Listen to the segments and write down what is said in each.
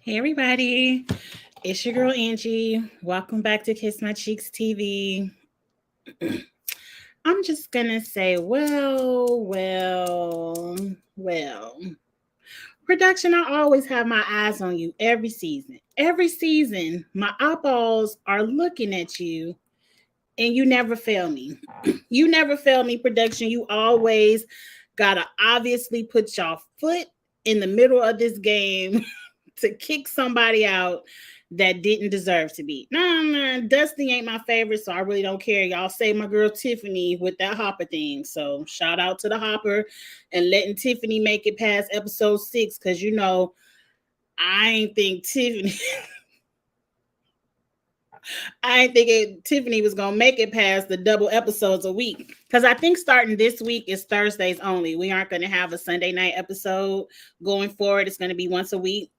Hey everybody, it's your girl Angie. Welcome back to Kiss My Cheeks TV. I'm just gonna say, well. Production, I always have my eyes on you every season. Every season, my eyeballs are looking at you, and you never fail me. You never fail me, production. You always gotta obviously put your foot in the middle of this game to kick somebody out that didn't deserve to be. Nah, Dusty ain't my favorite, so I really don't care. Y'all say my girl Tiffany with that Hopper thing. So shout out to the Hopper and letting Tiffany make it past episode 6, because I ain't think Tiffany I ain't thinking Tiffany was gonna make it past the double episodes a week. Because I think starting this week is Thursdays only. We aren't gonna have a Sunday night episode going forward. It's gonna be once a week.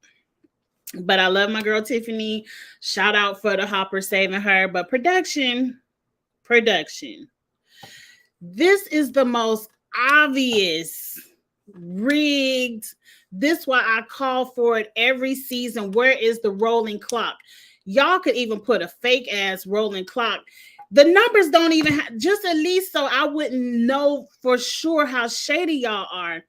But I love my girl Tiffany. Shout out for the Hopper saving her. But production. This is the most obvious rigged. This why I call for it every season. Where is the rolling clock? Y'all could even put a fake ass rolling clock. The numbers don't even have, just at least so I wouldn't know for sure how shady y'all are.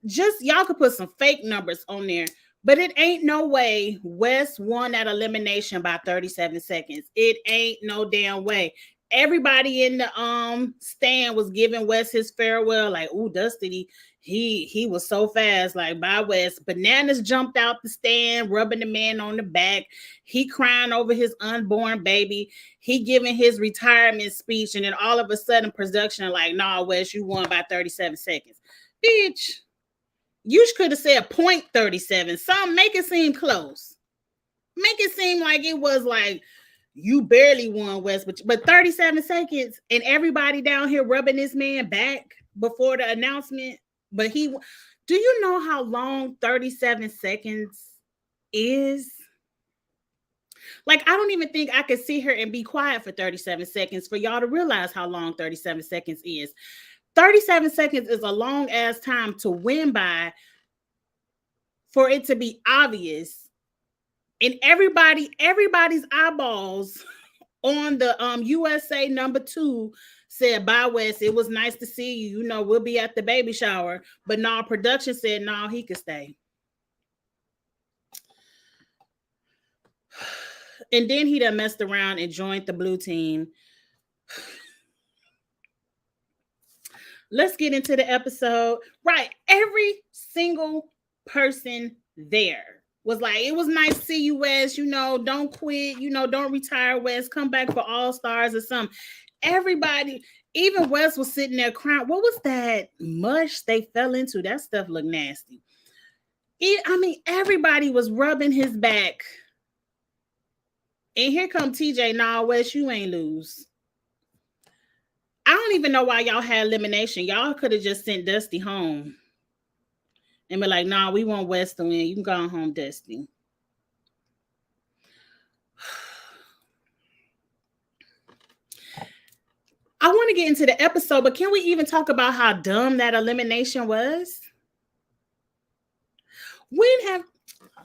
Just y'all could put some fake numbers on there. But it ain't no way Wes won that elimination by 37 seconds. It ain't no damn way. Everybody in the stand was giving Wes his farewell, like, ooh, Dusty, he was so fast, like, bye Wes. Bananas jumped out the stand, rubbing the man on the back. He crying over his unborn baby. He giving his retirement speech, and then all of a sudden production like, nah, Wes, you won by 37 seconds. Bitch, you could have said 0.37. Some make it seem close. Make it seem like it was like you barely won, West, but 37 seconds and everybody down here rubbing this man back before the announcement. But do you know how long 37 seconds is? Like, I don't even think I could sit here and be quiet for 37 seconds for y'all to realize how long 37 seconds is. 37 seconds is a long ass time to win by, for it to be obvious, and everybody's eyeballs on the USA number 2 said, bye Wes, it was nice to see you, we'll be at the baby shower. But no, production said no, he could stay. And then he done messed around and joined the blue team. Let's get into the episode. Right, every single person there was like, it was nice to see you, Wes. Don't quit. Don't retire, Wes. Come back for All Stars or something. Everybody, even Wes was sitting there crying. What was that mush they fell into? That stuff looked nasty. Everybody was rubbing his back. And here come TJ. Nah, Wes, you ain't lose. I don't even know why y'all had elimination. Y'all could have just sent Dusty home and be like, nah, we want Wes to win. You can go home, Dusty. I want to get into the episode, but can we even talk about how dumb that elimination was?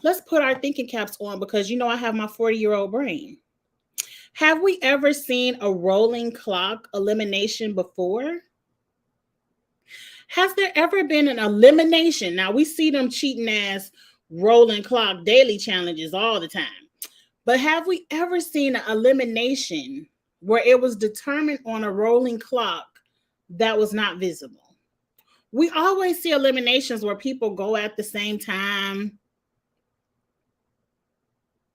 Let's put our thinking caps on, because I have my 40-year-old brain. Have we ever seen a rolling clock elimination before? Has there ever been an elimination? Now, we see them cheating ass rolling clock daily challenges all the time. But have we ever seen an elimination where it was determined on a rolling clock that was not visible? We always see eliminations where people go at the same time.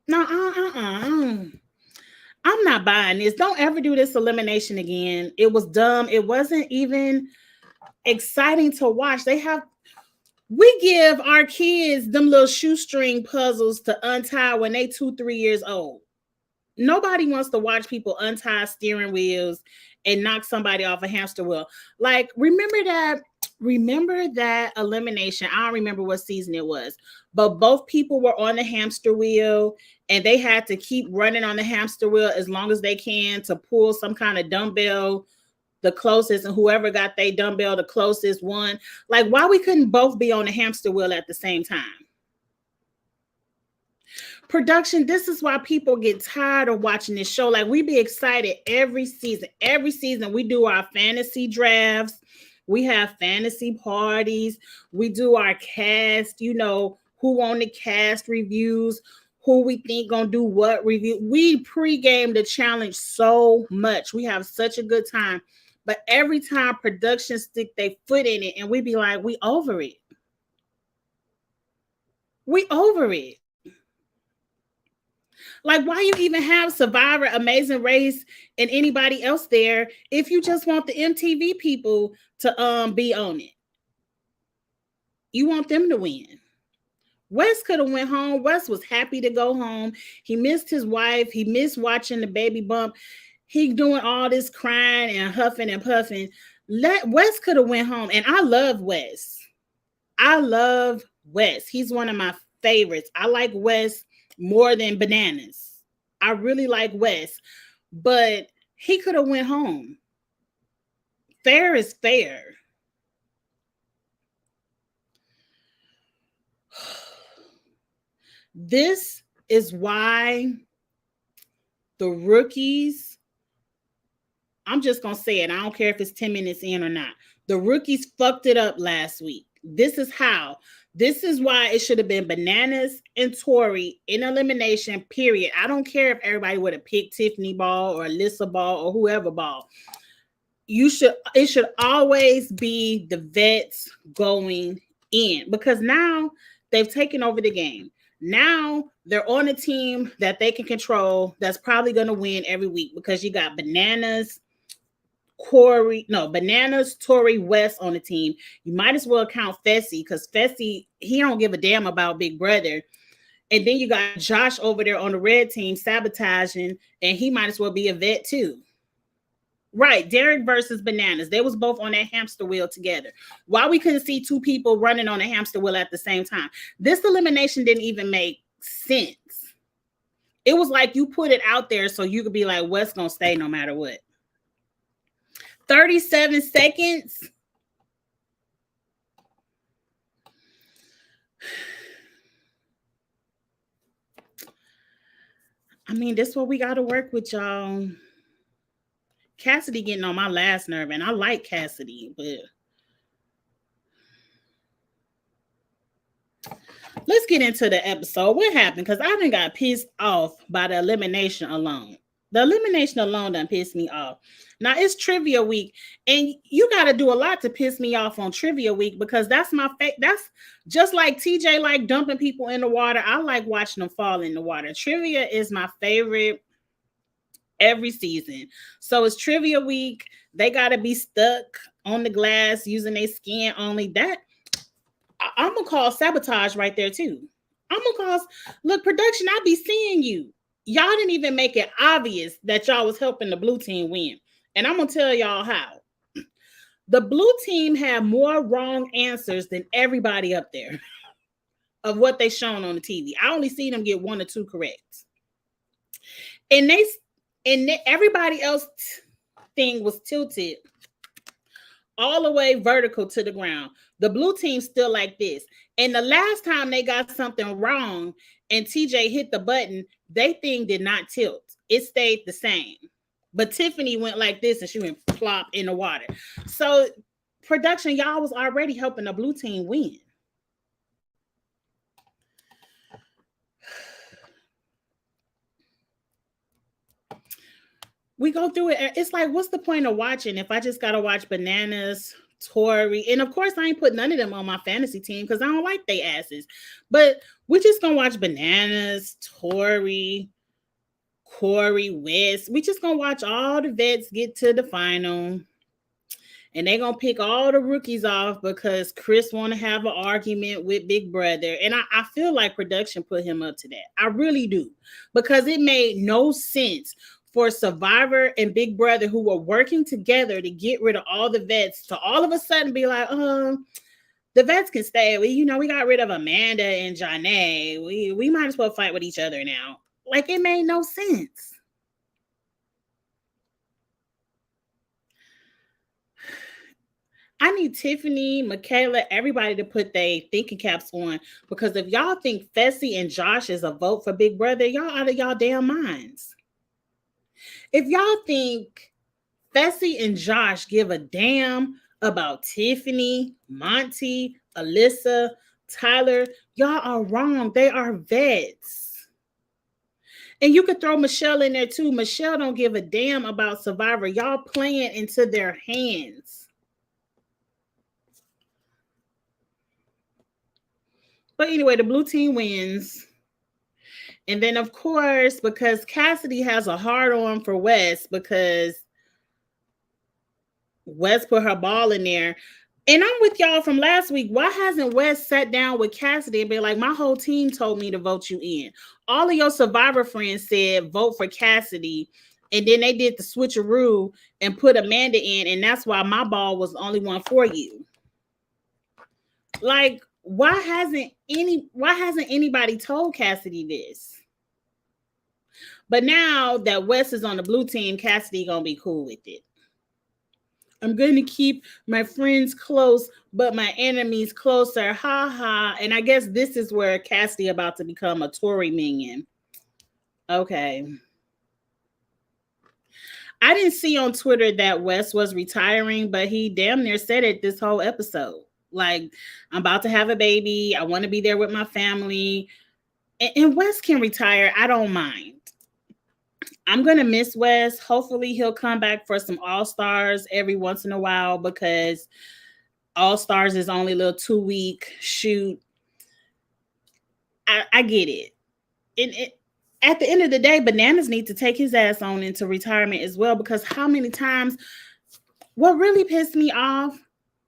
No, I'm not buying this. Don't ever do this elimination again. It was dumb. It wasn't even exciting to watch. We give our kids them little shoestring puzzles to untie when they 2-3 years old. Nobody wants to watch people untie steering wheels and knock somebody off a hamster wheel. Like, remember that elimination? I don't remember what season it was, but both people were on the hamster wheel and they had to keep running on the hamster wheel as long as they can to pull some kind of dumbbell the closest, and whoever got their dumbbell the closest won. Like, why we couldn't both be on the hamster wheel at the same time? Production, this is why people get tired of watching this show. Like, we be excited every season. Every season, we do our fantasy drafts. We have fantasy parties. We do our cast, who on the cast reviews, who we think gonna do what review. We pregame the challenge so much. We have such a good time. But every time production stick their foot in it, and we be like, we over it. We over it. Like, why you even have Survivor, Amazing Race, and anybody else there if you just want the MTV people to be on it? You want them to win. Wes could have went home. Wes was happy to go home. He missed his wife. He missed watching the baby bump. He doing all this crying and huffing and puffing. Wes could have went home. And I love Wes. I love Wes. He's one of my favorites. I like Wes more than Bananas. I really like Wes, but he could have went home. Fair is fair. This is why the rookies, I'm just going to say it. I don't care if it's 10 minutes in or not. The rookies fucked it up last week. This is how. This is why it should have been Bananas and Tori in elimination, period. I don't care if everybody would have picked Tiffany Ball or Alyssa Ball or whoever Ball. It should always be the vets going in, because now they've taken over the game. Now they're on a team that they can control, that's probably going to win every week, because you got Bananas, Tori, West on the team. You might as well count Fessy, because Fessy, he don't give a damn about Big Brother. And then you got Josh over there on the red team sabotaging, and he might as well be a vet too. Right, Derek versus Bananas. They was both on that hamster wheel together. Why we couldn't see two people running on a hamster wheel at the same time? This elimination didn't even make sense. It was like you put it out there so you could be like, what's going to stay no matter what? 37 seconds. I mean, this is what we got to work with, y'all. Cassidy getting on my last nerve, and I like Cassidy, but let's get into the episode. What happened? Because I done got pissed off by the elimination alone. The elimination alone done pissed me off. Now, it's trivia week, and you got to do a lot to piss me off on trivia week, because that's my that's just like TJ like dumping people in the water. I like watching them fall in the water. Trivia is my favorite every season. So it's trivia week. They got to be stuck on the glass using their skin only. That I'm going to call sabotage right there too. I'm going to call, look, production, I be seeing you. Y'all didn't even make it obvious that y'all was helping the blue team win. And I'm going to tell y'all how. The blue team had more wrong answers than everybody up there of what they shown on the TV. I only see them get 1 or 2 correct. And everybody else thing was tilted all the way vertical to the ground. The blue team still like this. And the last time they got something wrong and TJ hit the button, they thing did not tilt. It stayed the same. But Tiffany went like this and she went plop in the water. So production, y'all was already helping the blue team win. We go through it. It's like, what's the point of watching if I just got to watch Bananas, Tori? And of course, I ain't put none of them on my fantasy team because I don't like they asses. But we just going to watch Bananas, Tori, Corey, West. We just going to watch all the vets get to the final. And they're going to pick all the rookies off because Chris want to have an argument with Big Brother. And I feel like production put him up to that. I really do. Because it made no sense for Survivor and Big Brother, who were working together to get rid of all the vets, to all of a sudden be like, the vets can stay. We got rid of Amanda and Janae. We might as well fight with each other now. Like, it made no sense. I need Tiffany, Michaela, everybody to put their thinking caps on, because if y'all think Fessy and Josh is a vote for Big Brother, y'all out of y'all damn minds. If y'all think Fessy and Josh give a damn about Tiffany, Monty, Alyssa, Tyler, y'all are wrong. They are vets. And you could throw Michelle in there too. Michelle don't give a damn about Survivor. Y'all playing into their hands. But anyway, the blue team wins. And then, of course, because Cassidy has a hard on for Wes, because Wes put her ball in there. And I'm with y'all from last week. Why hasn't Wes sat down with Cassidy and been like, my whole team told me to vote you in? All of your Survivor friends said vote for Cassidy. And then they did the switcheroo and put Amanda in. And that's why my ball was the only one for you. Like, why hasn't anybody told Cassidy this? But now that Wes is on the blue team, Cassidy gonna be cool with it. I'm going to keep my friends close, but my enemies closer. Ha ha. And I guess this is where Cassidy about to become a Tory minion. Okay. I didn't see on Twitter that Wes was retiring, but he damn near said it this whole episode. Like, I'm about to have a baby. I want to be there with my family. And Wes can retire. I don't mind. I'm going to miss Wes. Hopefully he'll come back for some All-Stars every once in a while, because All-Stars is only a little 2-week shoot. I get it. At the end of the day, Bananas needs to take his ass on into retirement as well, because how many times, what really pissed me off,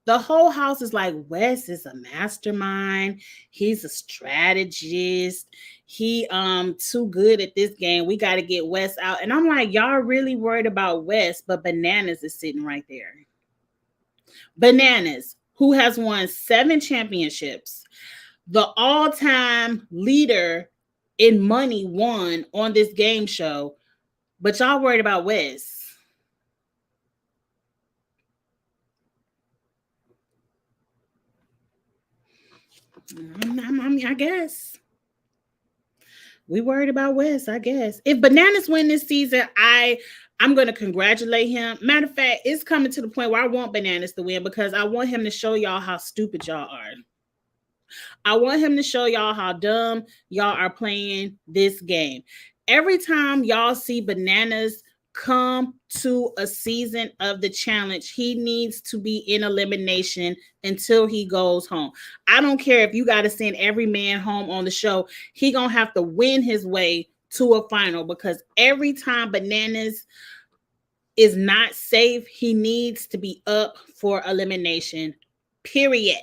the whole house is like, Wes is a mastermind. He's a strategist. He too good at this game. We got to get Wes out. And I'm like, y'all really worried about Wes, but Bananas is sitting right there. Bananas, who has won 7 championships, the all-time leader in money won on this game show, but y'all worried about Wes. I guess we worried about Wes. I guess if Bananas win this season, I'm going to congratulate him. Matter of fact, it's coming to the point where I want Bananas to win, because I want him to show y'all how stupid y'all are. I want him to show y'all how dumb y'all are playing this game. Every time y'all see Bananas come to a season of the challenge, he needs to be in elimination until he goes home. I don't care if you got to send every man home on the show. He gonna have to win his way to a final, because every time Bananas is not safe, he needs to be up for elimination, period.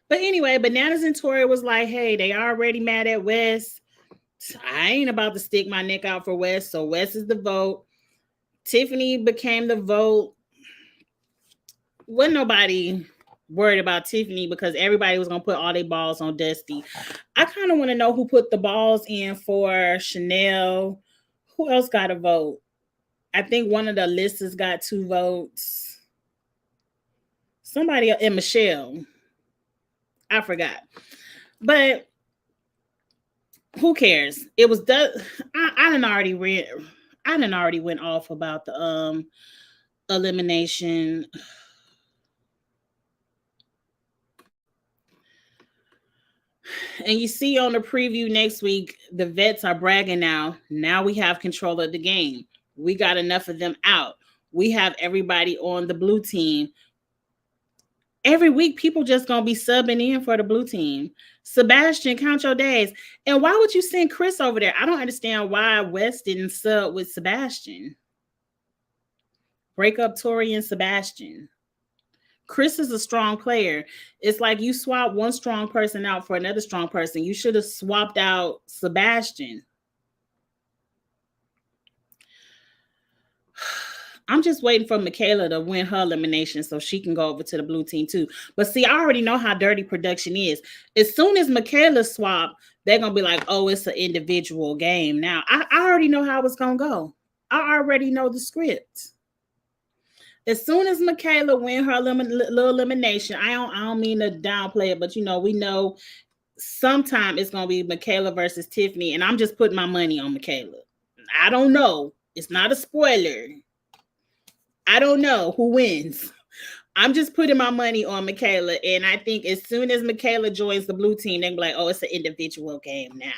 But anyway, Bananas and Tori was like, hey, they already mad at Wes. I ain't about to stick my neck out for Wes, so Wes is the vote. Tiffany became the vote. Wasn't nobody worried about Tiffany, because everybody was going to put all their balls on Dusty. I kind of want to know who put the balls in for Chanel. Who else got a vote? I think one of the listers got 2 votes. Somebody, and Michelle. I forgot. But who cares? It was I didn't already went off about the elimination. And you see on the preview next week, the vets are bragging now. Now we have control of the game. We got enough of them out. We have everybody on the blue team. Every week, people just going to be subbing in for the blue team. Sebastian, count your days. And why would you send Chris over there? I don't understand why Wes didn't sub with Sebastian. Break up Tori and Sebastian. Chris is a strong player. It's like you swap one strong person out for another strong person. You should have swapped out Sebastian. I'm just waiting for Michaela to win her elimination so she can go over to the blue team too. But see, I already know how dirty production is. As soon as Michaela swap, they're going to be like, oh, it's an individual game. Now, I already know how it's going to go. I already know the script. As soon as Michaela win her little elimination, I don't mean to downplay it, but we know sometime it's gonna be Michaela versus Tiffany, and I'm just putting my money on Michaela. I don't know. It's not a spoiler. I don't know who wins. I'm just putting my money on Michaela, and I think as soon as Michaela joins the blue team, they're like, "Oh, it's an individual game now."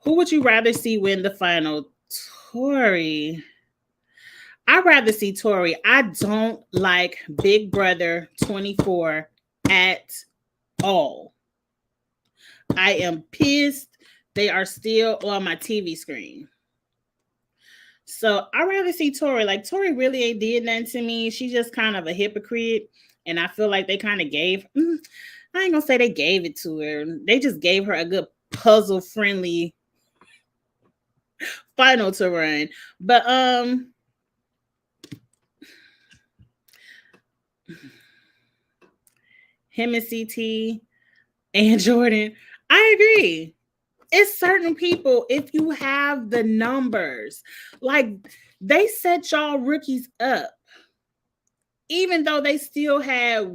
Who would you rather see win the final? Tori. I'd rather see Tori. I don't like Big Brother 24 at all. I am pissed they are still on my TV screen. So I'd rather see Tori. Like, Tori really ain't did nothing to me. She's just kind of a hypocrite. And I feel like they kind of I ain't gonna say they gave it to her. They just gave her a good puzzle-friendly final to run. But him and CT and Jordan, I agree. It's certain people, if you have the numbers, like they set y'all rookies up. Even though they still had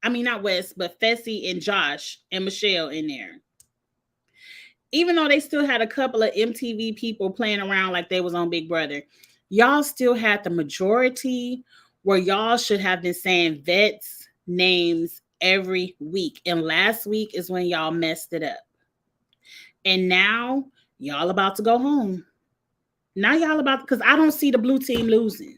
not Wes, but Fessy and Josh and Michelle in there. Even though they still had a couple of MTV people playing around like they was on Big Brother, y'all still had the majority where y'all should have been saying vets' names every week. And last week is when y'all messed it up. And now y'all about to go home. Because I don't see the blue team losing.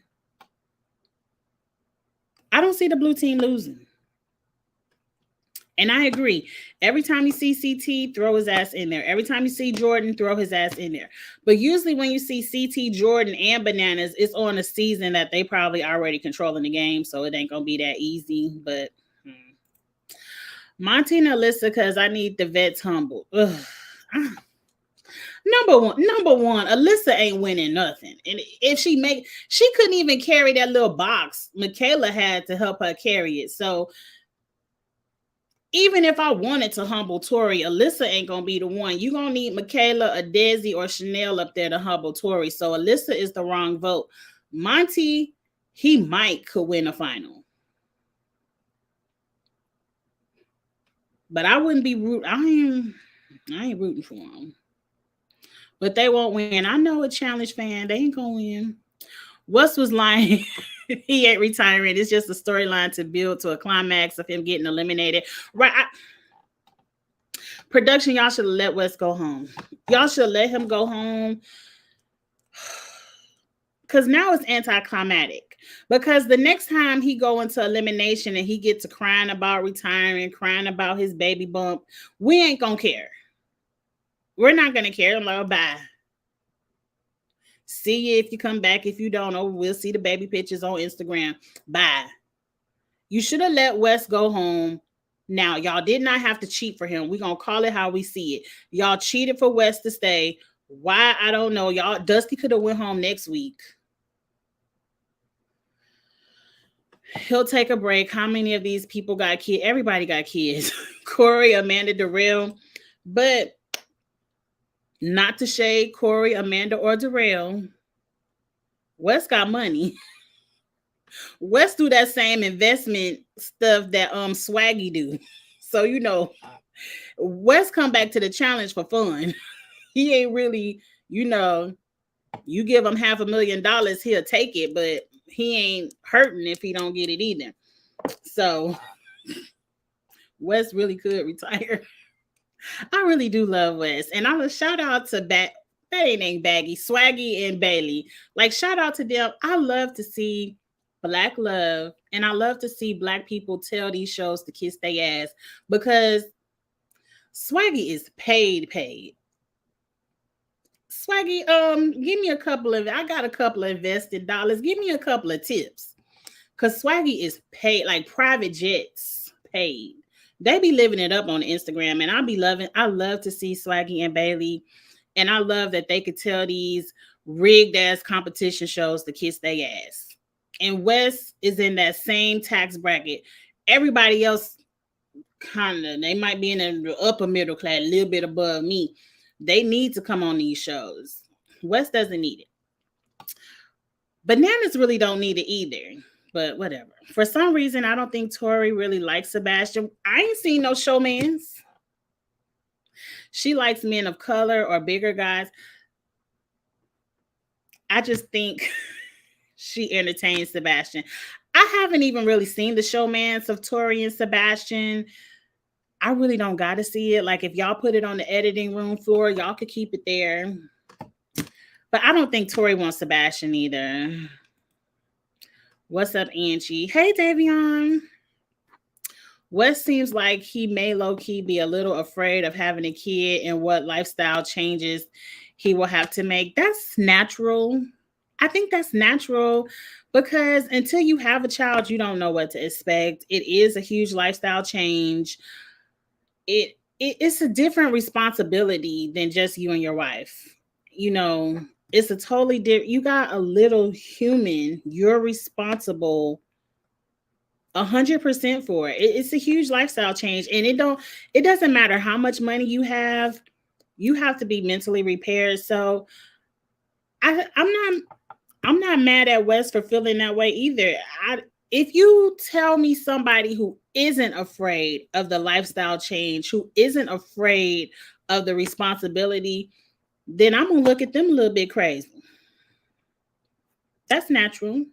And I agree. Every time you see CT, throw his ass in there. Every time you see Jordan, throw his ass in there. But usually when you see CT, Jordan, and Bananas, it's on a season that they probably already controlling the game, so it ain't going to be that easy. But Monty and Alyssa, because I need the vets humble. Ugh. Number one, Alyssa ain't winning nothing. And if she couldn't even carry that little box. Michaela had to help her carry it. So even if I wanted to humble Tori, Alyssa ain't gonna be the one. You're gonna need Michaela, a Desi, or Chanel up there to humble Tori. So Alyssa is the wrong vote. Monty, he could win a final. But I wouldn't be I ain't rooting for him. But they won't win. I know a challenge fan. They ain't gonna win. Wes was lying. He ain't retiring. It's just a storyline to build to a climax of him getting eliminated. Right. Production, y'all should let Wes go home. Y'all should let him go home. Because now it's anticlimactic. Because the next time he go into elimination and he gets to crying about retiring, crying about his baby bump, we ain't gonna care. We're not gonna care. I'm like, bye. See you if you come back. If you don't, we'll see the baby pictures on Instagram. Bye. You should have let Wes go home. Now, y'all did not have to cheat for him. We're going to call it how we see it. Y'all cheated for Wes to stay. Why? I don't know. Y'all, Dusty could have went home next week. He'll take a break. How many of these people got kids? Everybody got kids. Corey, Amanda, Darrell. But not to shade Corey, Amanda, or Darrell. Wes got money. Wes do that same investment stuff that Swaggy do. So, Wes come back to the challenge for fun. He ain't really, you give him $500,000, he'll take it, but he ain't hurting if he don't get it either. So Wes really could retire. I really do love Wes. And I'm a shout out to that ain't Baggy, Swaggy and Bailey. Like, shout out to them. I love to see Black love, and I love to see Black people tell these shows to kiss their ass, because Swaggy is paid. Swaggy, give me I got a couple of invested dollars. Give me a couple of tips. Because Swaggy is paid, like private jets paid. They be living it up on Instagram, and I love to see Swaggy and Bailey, and I love that they could tell these rigged ass competition shows to kiss their ass. And Wes is in that same tax bracket. Everybody else they might be in the upper middle class, a little bit above me. They need to come on these shows. Wes doesn't need it. Bananas really don't need it either. But whatever. For some reason, I don't think Tori really likes Sebastian. I ain't seen no showmans. She likes men of color or bigger guys. I just think she entertains Sebastian. I haven't even really seen the showmans of Tori and Sebastian. I really don't got to see it. Like, if y'all put it on the editing room floor, y'all could keep it there. But I don't think Tori wants Sebastian either. What's up, Angie? Hey, Davion. Wes seems like he may low-key be a little afraid of having a kid and what lifestyle changes he will have to make. That's natural. I think that's natural because until you have a child, you don't know what to expect. It is a huge lifestyle change. It's a different responsibility than just you and your wife. You know, it's a totally different. You got a little human. You're responsible 100% for it. It's a huge lifestyle change, and it doesn't matter how much money you have to be mentally repaired. So I'm not mad at Wes for feeling that way either. If you tell me somebody who isn't afraid of the lifestyle change, who isn't afraid of the responsibility, then I'm gonna look at them a little bit crazy. That's natural.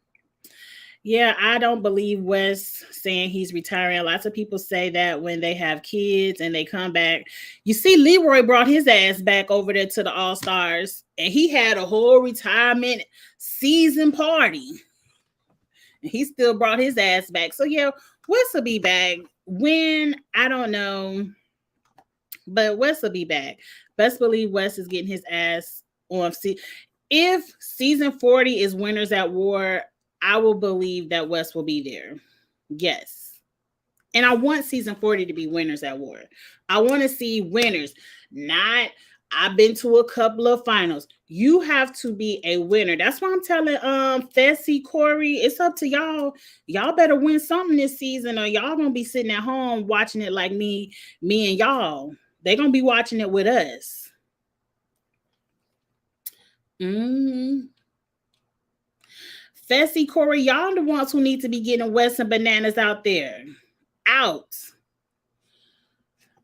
Yeah, I don't believe Wes saying he's retiring. Lots of people say that when they have kids and they come back. You see, Leroy brought his ass back over there to the All-Stars, and he had a whole retirement season party. And he still brought his ass back. So yeah, Wes will be back. When? I don't know. But Wes will be back. Best believe Wes is getting his ass on. If season 40 is Winners at War, I will believe that Wes will be there. Yes. And I want season 40 to be Winners at War. I want to see winners. Not, I've been to a couple of finals. You have to be a winner. That's why I'm telling Fessy, Corey, it's up to y'all. Y'all better win something this season, or y'all gonna be sitting at home watching it like me and y'all. They're gonna be watching it with us. Fessy, Corey, y'all the ones who need to be getting Wes and Bananas out there. Out.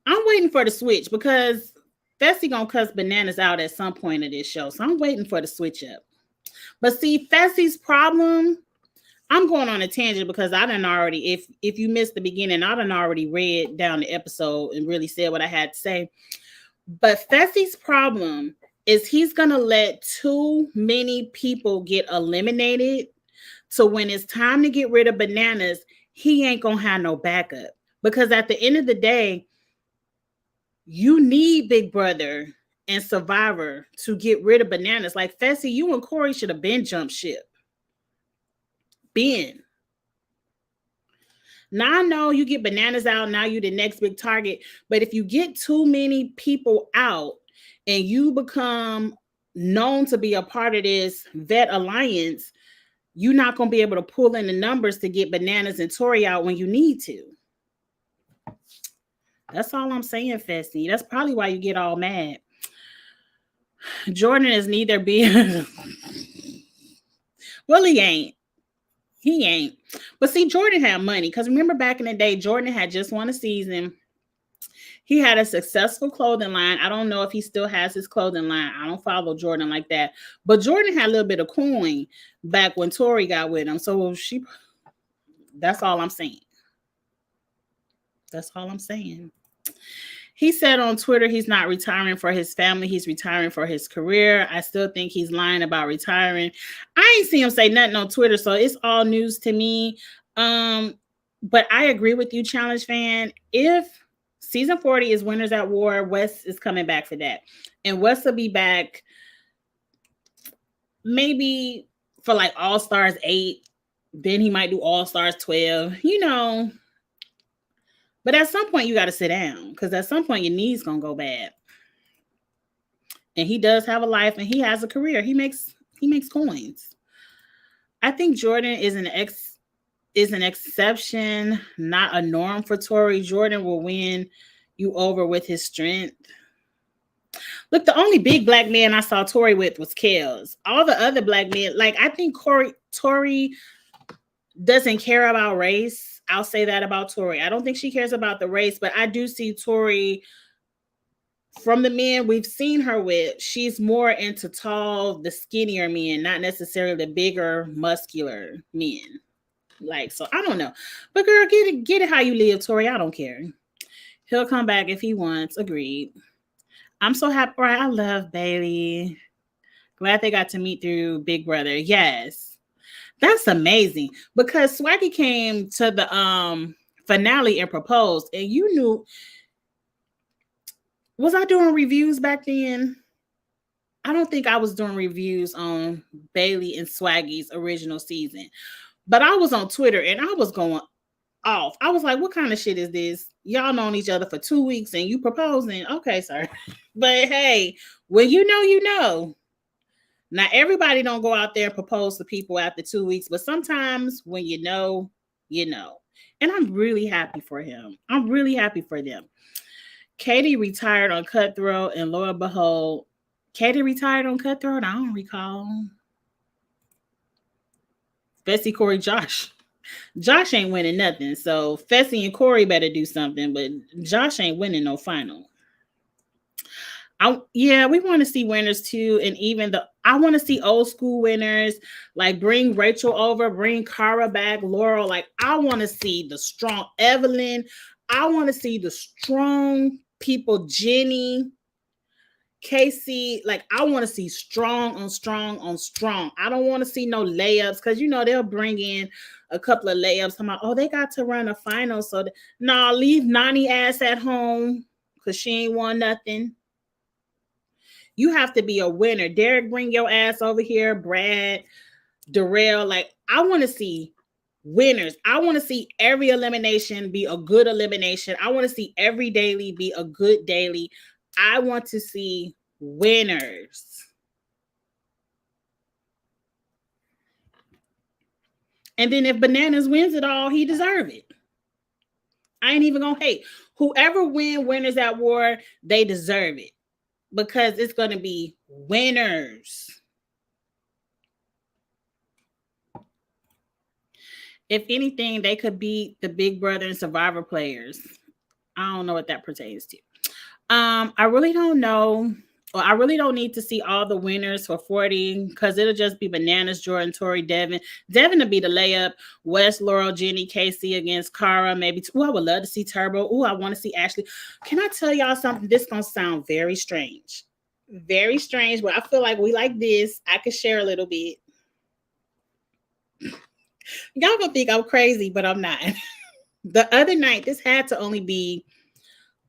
I'm waiting for the switch because Fessy gonna cuss Bananas out at some point of this show. So I'm waiting for the switch up. But see, Fessy's problem, I'm going on a tangent because I done already, if you missed the beginning, I done already read down the episode and really said what I had to say. But Fessy's problem is he's going to let too many people get eliminated. So when it's time to get rid of Bananas, he ain't going to have no backup. Because at the end of the day, you need Big Brother and Survivor to get rid of Bananas. Like Fessy, you and Corey should have been jumped ship. Been. Now I know you get Bananas out, now you the next big target. But if you get too many people out and you become known to be a part of this vet alliance, you're not going to be able to pull in the numbers to get Bananas and Tori out when you need to. That's all I'm saying, Fessy. That's probably why you get all mad. Jordan is neither being... Well, he ain't. He ain't. But see, Jordan had money. Because remember back in the day, Jordan had just won a season. He had a successful clothing line. I don't know if he still has his clothing line. I don't follow Jordan like that. But Jordan had a little bit of coin back when Tori got with him. So that's all I'm saying. That's all I'm saying. He said on Twitter he's not retiring for his family. He's retiring for his career. I still think he's lying about retiring. I ain't see him say nothing on Twitter, so it's all news to me. But I agree with you, Challenge Fan. If season 40 is Winners at War, Wes is coming back for that. And Wes will be back maybe for like All-Stars 8. Then he might do All-Stars 12. You know. But at some point, you got to sit down because at some point, your knee's going to go bad. And he does have a life and he has a career. He makes coins. I think Jordan is an exception, not a norm for Tori. Jordan will win you over with his strength. Look, the only big black man I saw Tori with was Kels. All the other black men, like I think Tori doesn't care about race. I'll say that about Tori. I don't think she cares about the race, but I do see Tori from the men we've seen her with. She's more into tall, the skinnier men, not necessarily the bigger, muscular men. Like, so I don't know. But girl, get it how you live, Tori. I don't care. He'll come back if he wants. Agreed. I'm so happy. Right, I love Bailey. Glad they got to meet through Big Brother. Yes. That's amazing. Because Swaggy came to the finale and proposed. And you knew, was I doing reviews back then? I don't think I was doing reviews on Bailey and Swaggy's original season. But I was on Twitter and I was going off. I was like, what kind of shit is this? Y'all known each other for 2 weeks and you proposing? Okay, sir. But hey, when you know, you know. Now everybody don't go out there and propose to people after 2 weeks, but sometimes when you know, you know. And I'm really happy for him. I'm really happy for them. Katie retired on Cutthroat, and lo and behold, Katie retired on Cutthroat. I don't recall. Fessy, Corey, Josh. Josh ain't winning nothing. So Fessy and Corey better do something, but Josh ain't winning no final. Yeah, we want to see winners too, and even I want to see old school winners. Like bring Rachel over, bring Cara back, Laurel. Like I want to see the strong Evelyn. I want to see the strong people, Jenny, Casey. Like I want to see strong on strong on strong. I don't want to see no layups because you know they'll bring in a couple of layups. Come out, oh, they got to run a final, so nah, leave Nani ass at home because she ain't won nothing. You have to be a winner. Derek, bring your ass over here. Brad, Darrell. Like, I want to see winners. I want to see every elimination be a good elimination. I want to see every daily be a good daily. I want to see winners. And then if Bananas wins it all, he deserves it. I ain't even gonna hate. Whoever winners at war, they deserve it. Because it's going to be winners. If anything, they could beat the Big Brother and Survivor players. I don't know what that pertains to. I really don't know. Well, I really don't need to see all the winners for 40 because it'll just be Bananas, Jordan, Tori, Devin. Devin will be the layup. West, Laurel, Jenny, Casey against Cara. Maybe. Oh, I would love to see Turbo. Oh, I want to see Ashley. Can I tell y'all something? This going to sound very strange. Very strange, but I feel like we like this. I could share a little bit. Y'all gonna think I'm crazy, but I'm not. The other night, this had to only be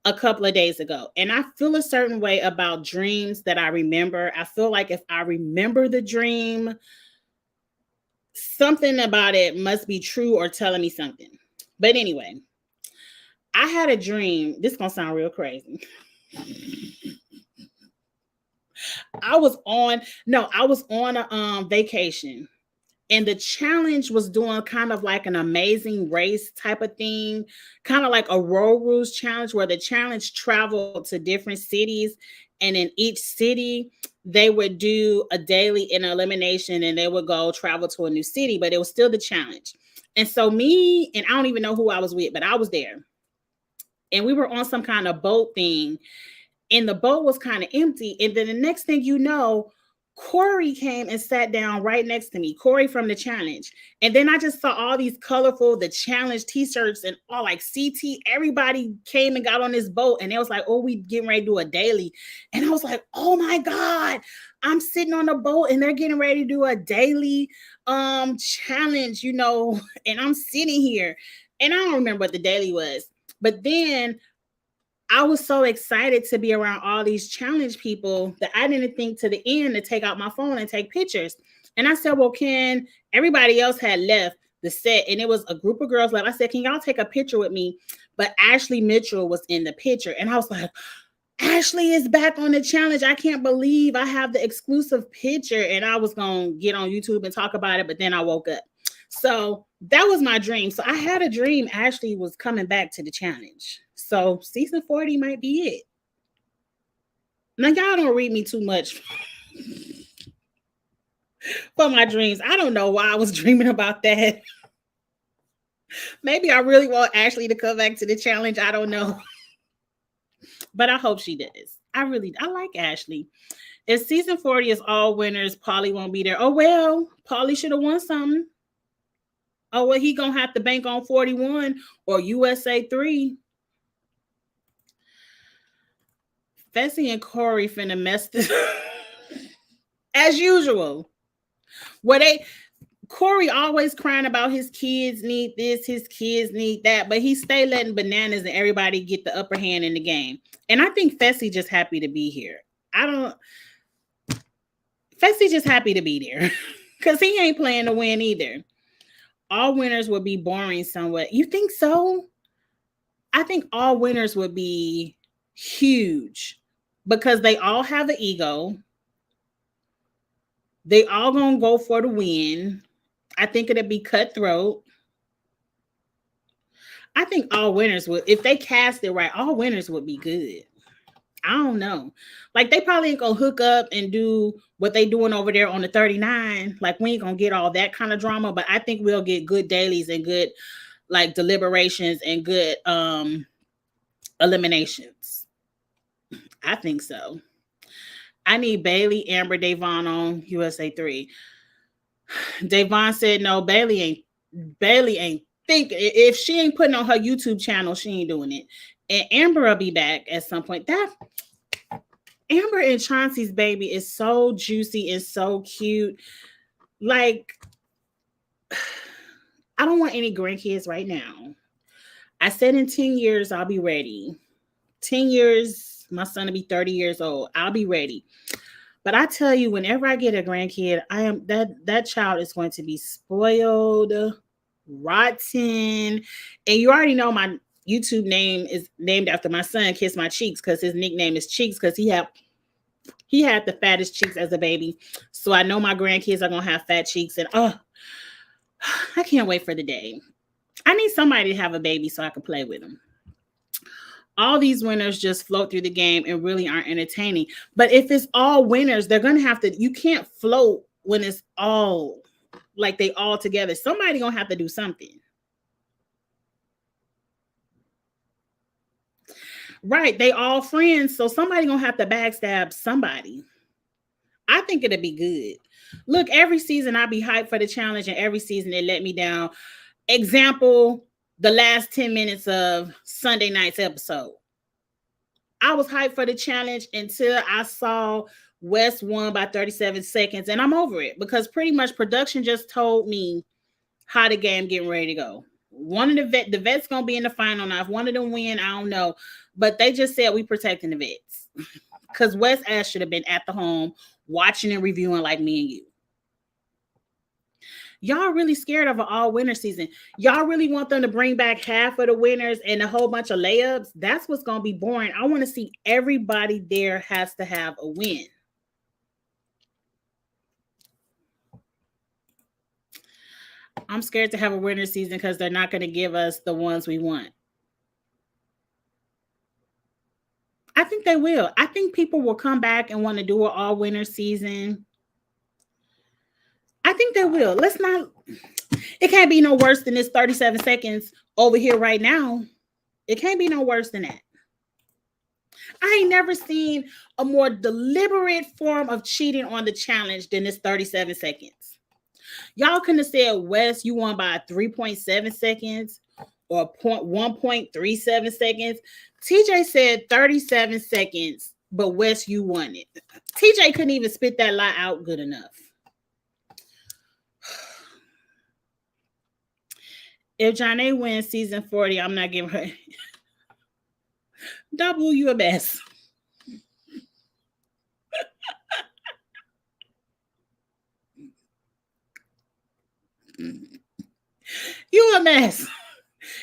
a couple of days ago, and I feel a certain way about dreams that I remember. I feel like if I remember the dream, something about it must be true or telling me something. But anyway, I had a dream. This is gonna sound real crazy. I was on a vacation, and the challenge was doing kind of like an Amazing Race type of thing, kind of like a Road Rules challenge where the challenge traveled to different cities, and in each city they would do a daily in elimination, and they would go travel to a new city, but it was still the challenge. And so me, and I don't even know who I was with, but I was there, and we were on some kind of boat thing. And the boat was kind of empty. And then the next thing you know, Corey came and sat down right next to me, Corey from the challenge. And then I just saw all these colorful, the challenge t-shirts and all like CT, everybody came and got on this boat. And it was like, oh, we getting ready to do a daily. And I was like, oh my God, I'm sitting on a boat and they're getting ready to do a daily challenge, you know, and I'm sitting here. And I don't remember what the daily was. But then I was so excited to be around all these challenge people that I didn't think to the end to take out my phone and take pictures. And I said, well, everybody else had left the set and it was a group of girls left. I said, can y'all take a picture with me? But Ashley Mitchell was in the picture. And I was like, Ashley is back on the challenge. I can't believe I have the exclusive picture. And I was going to get on YouTube and talk about it. But then I woke up. So that was my dream. So I had a dream Ashley was coming back to the challenge. So season 40 might be it. Now, y'all don't read me too much for my dreams. I don't know why I was dreaming about that. Maybe I really want Ashley to come back to the challenge. I don't know. But I hope she does. I like Ashley. If season 40 is all winners, Paulie won't be there. Oh well, Paulie should have won something. Oh well, he gonna have to bank on 41 or USA 3. Fessy and Corey finna mess this as usual. Corey always crying about his kids need this, his kids need that, but he stay letting Bananas and everybody get the upper hand in the game. And I think Fessy just happy to be here. Fessy just happy to be there because he ain't playing to win either. All winners would be boring somewhat. You think so? I think all winners would be huge because they all have an ego. They all gonna go for the win. I think it'd be cutthroat. I think all winners would, if they cast it right, all winners would be good. I don't know. Like they probably ain't gonna hook up and do what they doing over there on the 39. Like we ain't gonna get all that kind of drama, but I think we'll get good dailies and good like deliberations and good eliminations. I think so. I need Bailey, Amber, Davon on USA 3. Davon said no, Bailey ain't think if she ain't putting on her YouTube channel, she ain't doing it. And Amber will be back at some point. That Amber and Chauncey's baby is so juicy and so cute. Like, I don't want any grandkids right now. I said in 10 years, I'll be ready. 10 years, my son will be 30 years old. I'll be ready. But I tell you, whenever I get a grandkid, I am that child is going to be spoiled, rotten. And you already know my YouTube name is named after my son, Kiss My Cheeks, because his nickname is Cheeks, because he had the fattest cheeks as a baby. So I know my grandkids are gonna have fat cheeks, and I can't wait for the day. I need somebody to have a baby so I can play with them. All these winners just float through the game and really aren't entertaining. But if it's all winners, they're gonna have to. You can't float when it's all like they all together. Somebody gonna have to do something. Right, they all friends, so somebody gonna have to backstab somebody. I think it'll be good. Look, every season I be hyped for the challenge, and every season they let me down. Example, the last 10 minutes of Sunday night's episode. I was hyped for the challenge until I saw Wes won by 37 seconds, and I'm over it because pretty much production just told me how the game getting ready to go. One of the vets gonna be in the final. Now, if one of them win, I don't know. But they just said we protecting the vets. Because Wes Ash should have been at the home watching and reviewing like me and you. Y'all really scared of an all-winner season. Y'all really want them to bring back half of the winners and a whole bunch of layups? That's what's gonna be boring. I want to see everybody there has to have a win. I'm scared to have a winner season because they're not going to give us the ones we want. I think they will. I think people will come back and want to do an all winner season. I think they will. It can't be no worse than this 37 seconds over here right now. It can't be no worse than that. I ain't never seen a more deliberate form of cheating on the challenge than this 37 seconds. Y'all couldn't have said, Wes, you won by 3.7 seconds or 1.37 seconds. TJ said 37 seconds, but Wes, you won it. TJ couldn't even spit that lie out good enough. If Janae wins season 40, I'm not giving her double you a mess. You a mess.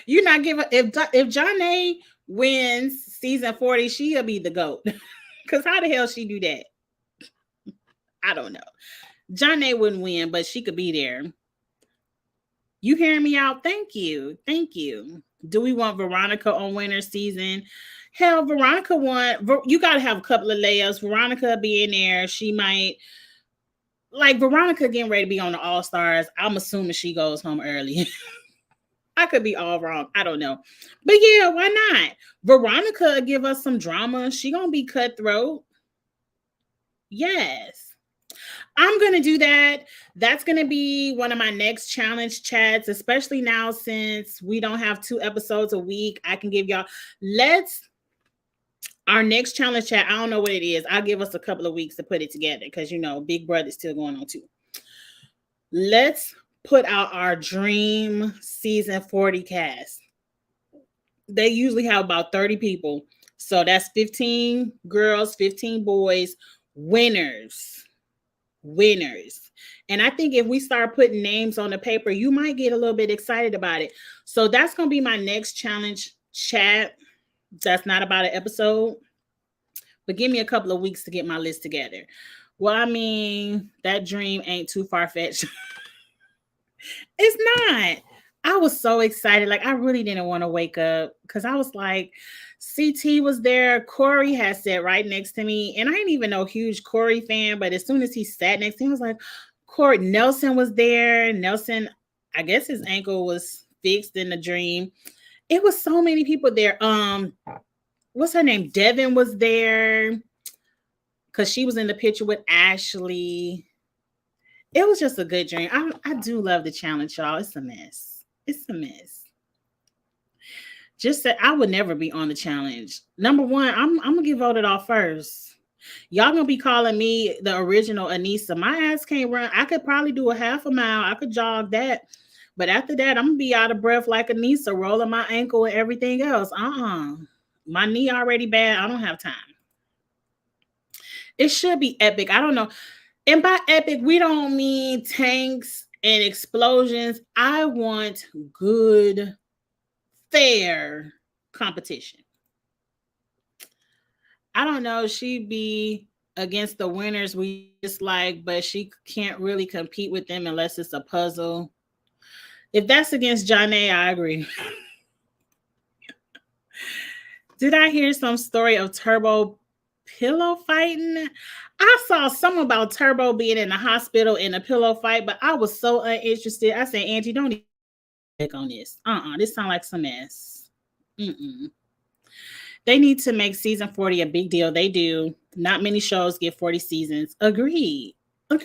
You're not giving if Janae wins season 40, she'll be the GOAT. Because how the hell she do that? I don't know. Janae wouldn't win, but she could be there. You hearing me out? Thank you. Thank you. Do we want Veronica on winner season? Hell, Veronica won. You got to have a couple of layups. Veronica be in there. She might, like, Veronica getting ready to be on the All Stars. I'm assuming she goes home early. I could be all wrong. I don't know. But yeah, why not? Veronica give us some drama. She gonna be cutthroat. Yes. I'm gonna do that. That's gonna be one of my next challenge chats, especially now since we don't have 2 episodes a week. I can give y'all let's our next challenge chat. I don't know what it is. I'll give us a couple of weeks to put it together because Big Brother's still going on too. Let's put out our dream season 40 cast. They usually have about 30 people. So that's 15 girls, 15 boys, winners. And I think if we start putting names on the paper, you might get a little bit excited about it. So that's going to be my next challenge chat. That's not about an episode, but give me a couple of weeks to get my list together. Well, I mean, that dream ain't too far-fetched. It's not. I was so excited. Like, I really didn't want to wake up because I was like, CT was there. Corey had sat right next to me. And I ain't even no huge Corey fan, but as soon as he sat next to me, I was like, Corey. Nelson was there. Nelson, I guess his ankle was fixed in the dream. It was so many people there. What's her name? Devin was there because she was in the picture with Ashley. It was just a good dream. I do love the challenge, y'all. It's a mess. It's a mess. Just that I would never be on the challenge. Number one, I'm gonna get voted off first. Y'all gonna be calling me the original Anissa. My ass can't run. I could probably do a half a mile. I could jog that. But after that, I'm gonna be out of breath like Anissa, rolling my ankle and everything else. My knee already bad. I don't have time. It should be epic. I don't know. And by epic, we don't mean tanks and explosions. I want good, fair competition. I don't know. She'd be against the winners we dislike, but she can't really compete with them unless it's a puzzle. If that's against Janae, I agree. Did I hear some story of Turbo pillow fighting? I saw something about Turbo being in the hospital in a pillow fight, but I was so uninterested. I said, Angie, don't even click on this. This sounds like some mess. They need to make season 40 a big deal. They do. Not many shows get 40 seasons. Agreed. I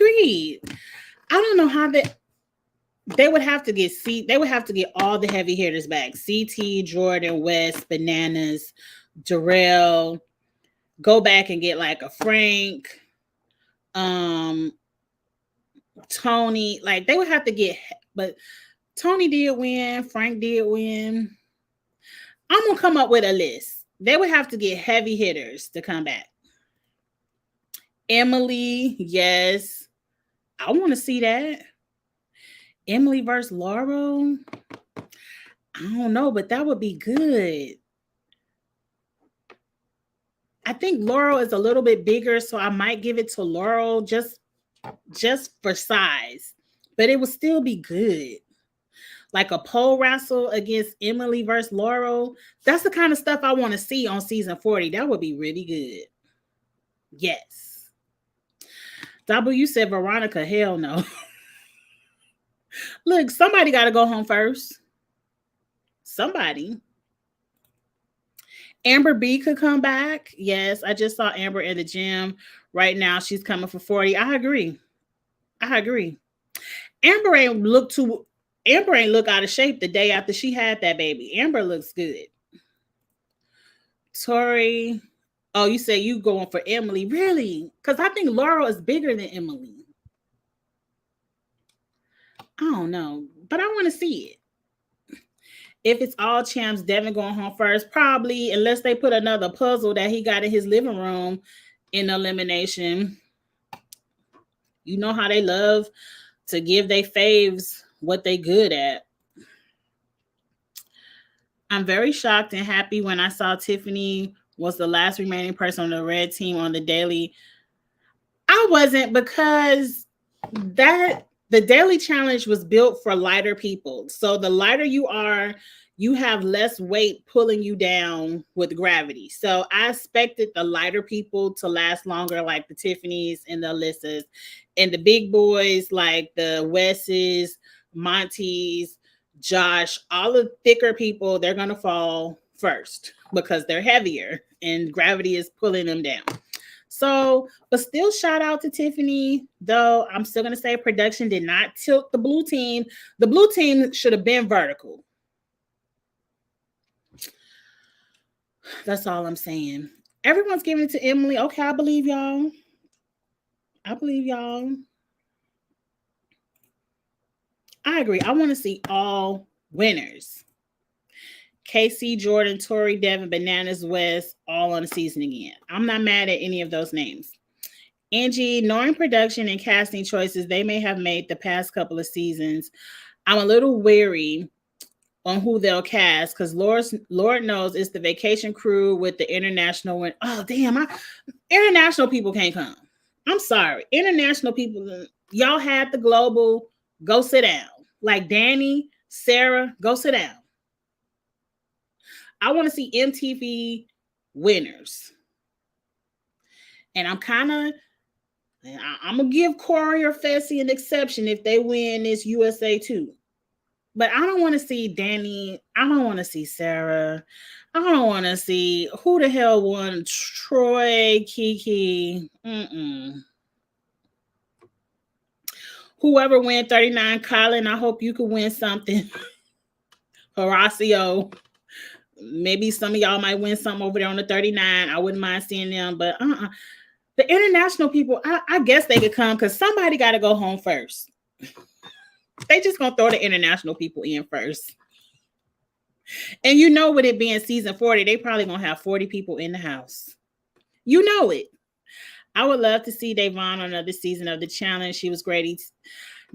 don't know how they would have to get all the heavy hitters back. CT, Jordan, West, Bananas, Darrell. Go back and get like a Frank, Tony. Like they would have to get, but Tony did win. Frank did win. I'm gonna come up with a list. They would have to get heavy hitters to come back. Emily, yes. I want to see that. Emily versus Laurel. I don't know, but that would be good. I think Laurel is a little bit bigger, so I might give it to Laurel just for size. But it would still be good. Like a pole wrestle against Emily versus Laurel. That's the kind of stuff I want to see on season 40. That would be really good. Yes. W said Veronica, hell no. Look, somebody got to go home first. Somebody. Amber B could come back. Yes, I just saw Amber in the gym right now. She's coming for 40. I agree. Amber ain't look out of shape the day after she had that baby. Amber looks good. Tori. Oh, you say you going for Emily. Really? Because I think Laurel is bigger than Emily. I don't know, but I want to see it. If it's all champs, Devin going home first, probably, unless they put another puzzle that he got in his living room in elimination. You know how they love to give their faves what they good at. I'm very shocked and happy when I saw Tiffany was the last remaining person on the red team on the daily. I wasn't, because that The daily challenge was built for lighter people. So the lighter you are, you have less weight pulling you down with gravity. So I expected the lighter people to last longer, like the Tiffany's and the Alyssas, and the big boys like the Wes's, Monty's, Josh, all the thicker people, they're gonna fall first because they're heavier and gravity is pulling them down. So, but still shout out to Tiffany, though I'm still going to say production did not tilt the blue team. The blue team should have been vertical. That's all I'm saying. Everyone's giving it to Emily. Okay, I believe y'all. I believe y'all. I agree. I want to see all winners. Casey, Jordan, Tori, Devin, Bananas, West, all on the season again. I'm not mad at any of those names. Angie, knowing production and casting choices they may have made the past couple of seasons, I'm a little wary on who they'll cast because Lord knows it's the vacation crew with the international one. Oh, damn. International people can't come. I'm sorry. International people, y'all had the global. Go sit down. Like Danny, Sarah, go sit down. I want to see MTV winners. And I'm going to give Corey or Fessy an exception if they win this USA 2. But I don't want to see Danny. I don't want to see Sarah. I don't want to see who the hell won Troy, Kiki. Whoever win 39, Colin, I hope you can win something. Horacio. Maybe some of y'all might win something over there on the 39. I wouldn't mind seeing them, but the international people, I guess they could come because somebody got to go home first. They just gonna throw the international people in first. And you know, with it being season 40, they probably gonna have 40 people in the house. You know it. I would love to see Da'Vonne on another season of the challenge. She was great.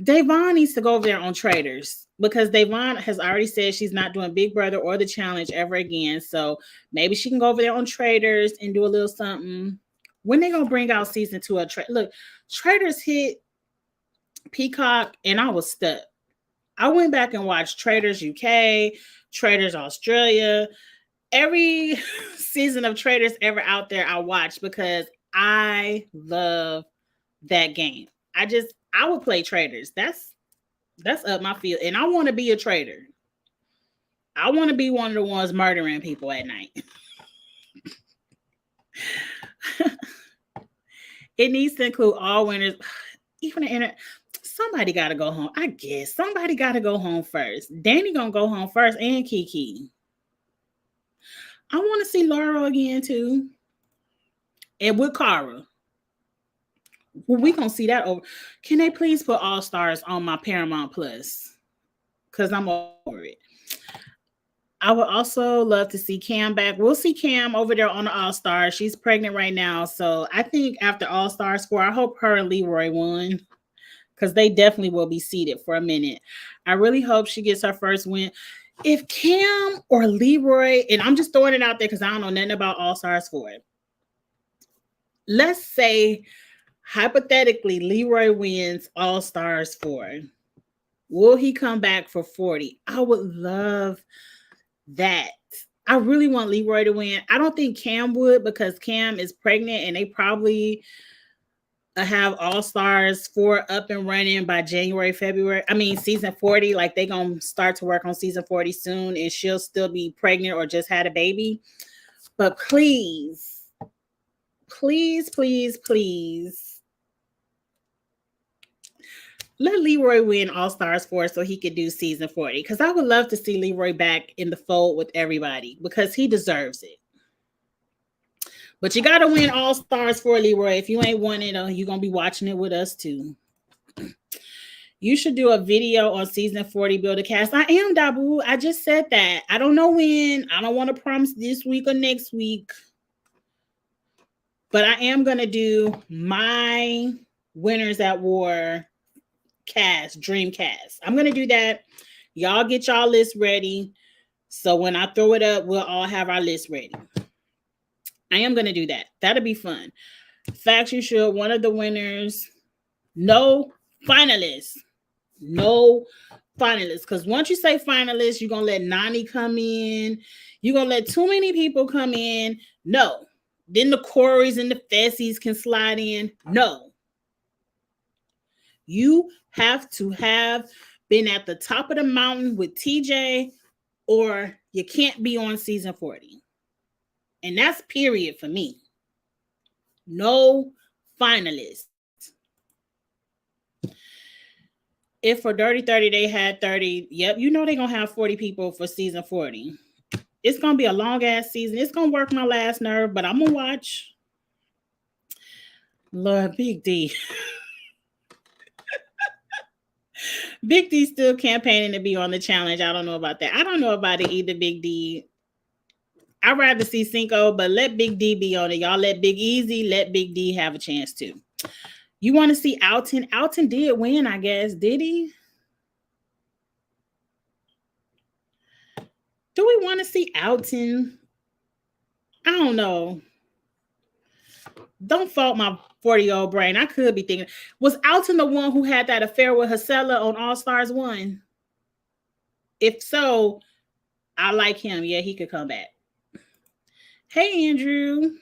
Da'Vonne needs to go over there on Traders because Da'Vonne has already said she's not doing Big Brother or the challenge ever again. So maybe she can go over there on Traders and do a little something. When they gonna bring out season 2 of Look, Traders hit Peacock and I was stuck. I went back and watched Traders UK, Traders Australia. Every season of Traders ever out there I watched because I love that game. I would play Traders. That's up my field. And I want to be a trader. I want to be one of the ones murdering people at night. It needs to include all winners. Even the somebody got to go home. I guess somebody got to go home first. Danny gonna go home first and Kiki. I want to see Laura again too. And with Cara. Well, we gonna see that over. Can they please put All Stars on my Paramount Plus? Because I'm over it. I would also love to see Cam back. We'll see Cam over there on the All Stars. She's pregnant right now. So I think after All Stars 4, I hope her and Leroy won. Because they definitely will be seated for a minute. I really hope she gets her first win. If Cam or Leroy, and I'm just throwing it out there because I don't know nothing about All Stars 4. Let's say, hypothetically, Leroy wins All Stars 4. Will he come back for 40? I would love that. I really want Leroy to win. I don't think Cam would because Cam is pregnant and they probably have All Stars 4 up and running by season 40. Like they gonna start to work on season 40 soon and she'll still be pregnant or just had a baby. But please, let Leroy win All Stars 4 so he could do season 40. Because I would love to see Leroy back in the fold with everybody because he deserves it. But you got to win All Stars 4, Leroy. If you ain't won it, you're going to be watching it with us too. You should do a video on season 40 Build a Cast. I am, Dabu. I just said that. I don't know when. I don't want to promise this week or next week. But I am going to do my Winners at War cast, dream cast. I'm going to do that. Y'all get y'all list ready. So when I throw it up, we'll all have our list ready. I am going to do that. That'll be fun. Facts you should. One of the winners. No finalists. No finalists. Because once you say finalists, you're going to let Nani come in. You're going to let too many people come in. No. Then the Corys and the Fessies can slide in. No. You have to have been at the top of the mountain with TJ, or you can't be on season 40. And that's period for me. No finalists. If for Dirty 30 they had 30, yep, you know they're going to have 40 people for season 40. It's going to be a long ass season. It's going to work my last nerve, but I'm going to watch. Lord, Big D. Big D still campaigning to be on the challenge. I don't know about that. I don't know about it either, Big D. I'd rather see Cinco, but let Big D be on it. Y'all let Big Easy, let Big D have a chance too. You want to see Alton? Alton did win, I guess. Did he? Do we want to see Alton? I don't know. Don't fault my 40-year-old brain. I could be thinking, was Alton the one who had that affair with Hasela on All Stars 1? If so, I like him. Yeah, he could come back. Hey, Andrew.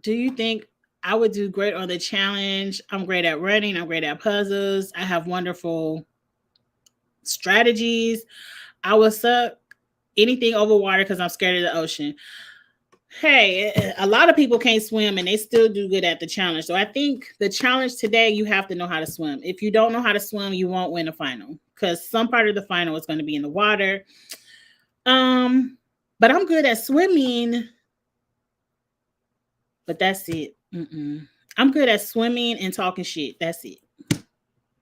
Do you think I would do great on the challenge? I'm great at running. I'm great at puzzles. I have wonderful strategies. I will suck anything over water because I'm scared of the ocean. Hey, a lot of people can't swim and they still do good at the challenge. So I think the challenge today, you have to know how to swim. If you don't know how to swim, you won't win the final because some part of the final is going to be in the water. But I'm good at swimming. But that's it. I'm good at swimming and talking shit. That's it.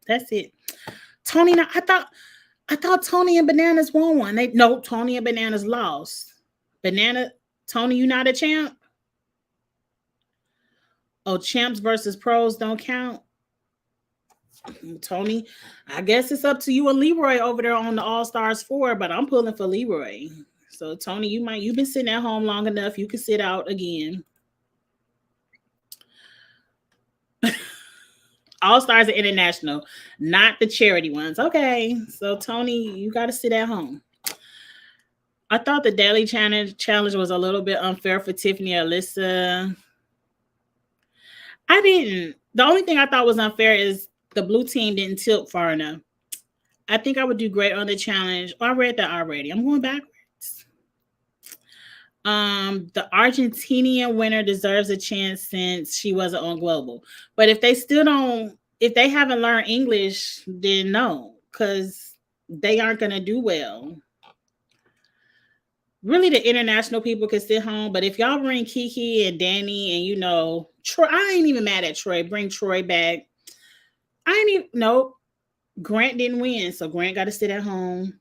That's it. Tony, I thought Tony and Bananas won one. No, Tony and Bananas lost. Tony, you not a champ? Oh, champs versus pros don't count. Tony, I guess it's up to you and Leroy over there on the All Stars 4, but I'm pulling for Leroy. So Tony, you've been sitting at home long enough. You can sit out again. All Stars are international, not the charity ones. Okay, so Tony, you got to sit at home. I thought the daily challenge was a little bit unfair for Tiffany and Alyssa. I didn't. The only thing I thought was unfair is the blue team didn't tilt far enough. I think I would do great on the challenge. Oh, I read that already. I'm going backwards. The Argentinian winner deserves a chance since she wasn't on Global. But if they haven't learned English, then no, because they aren't going to do well. Really, the international people can sit home. But if y'all bring Kiki and Danny and, Troy, I ain't even mad at Troy. Bring Troy back. Grant didn't win, so Grant got to sit at home.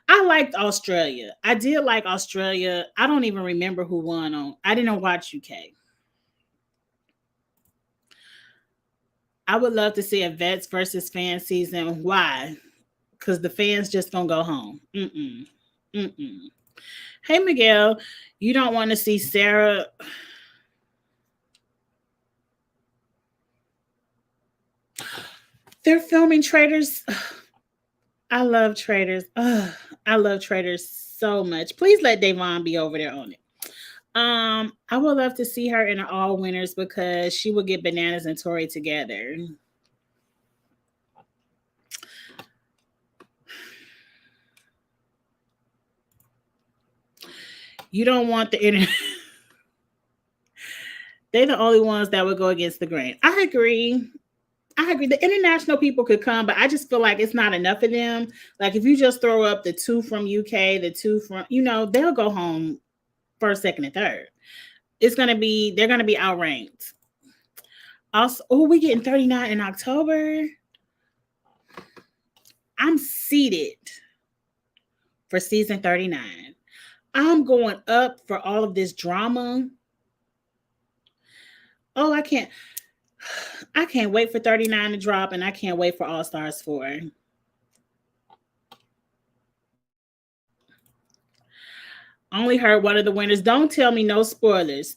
I liked Australia. I did like Australia. I don't even remember who won I didn't watch UK. I would love to see a Vets versus fan season. Why? Because the fans just gonna go home. Hey, Miguel, you don't want to see Sarah. They're filming Traitors. I love Traitors. I love Traitors so much. Please let Davon be over there on it. I would love to see her in All Winners because she would get Bananas and Tori together. You don't want the internet. They're the only ones that would go against the grain. I agree. The international people could come, but I just feel like it's not enough of them. Like if you just throw up the 2 from UK, the 2 from, they'll go home first, second, and third. They're going to be outranked. Also, we getting 39 in October. I'm seated for season 39. I'm going up for all of this drama. Oh, I can't wait for 39 to drop, and I can't wait for All Stars 4. Only heard one of the winners. Don't tell me no spoilers.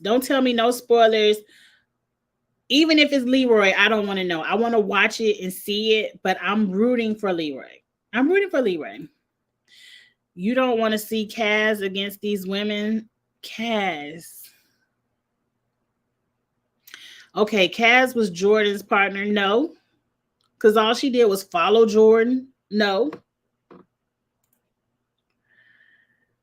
Even if it's Leroy, I don't want to know. I want to watch it and see it, but I'm rooting for Leroy. I'm rooting for Leroy. You don't want to see Kaz against these women? Kaz. Okay, Kaz was Jordan's partner. No. Because all she did was follow Jordan. No.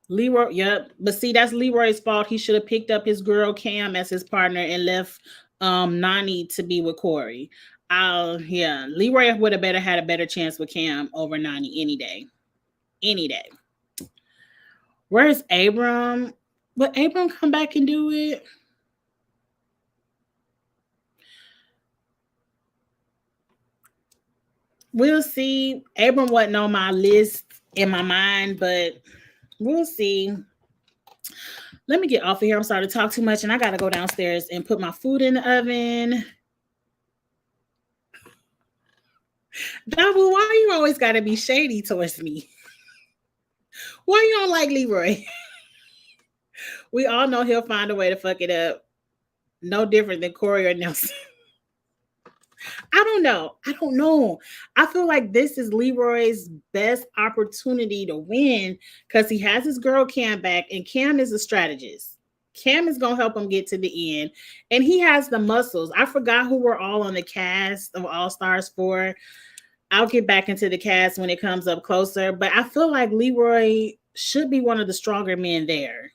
Leroy, yep. But see, that's Leroy's fault. He should have picked up his girl Cam as his partner and left Nani to be with Corey. Yeah. Leroy would have had a better chance with Cam over Nani any day. Any day. Where's Abram? Will Abram come back and do it? We'll see. Abram wasn't on my list in my mind, but we'll see. Let me get off of here. I'm sorry to talk too much, and I got to go downstairs and put my food in the oven. Dabu, why you always got to be shady towards me? Why you don't like Leroy? We all know he'll find a way to fuck it up. No different than Corey or Nelson. I don't know. I feel like this is Leroy's best opportunity to win because he has his girl Cam back, and Cam is a strategist. Cam is going to help him get to the end, and he has the muscles. I forgot who were all on the cast of All Stars 4. I'll get back into the cast when it comes up closer, but I feel like Leroy should be one of the stronger men there.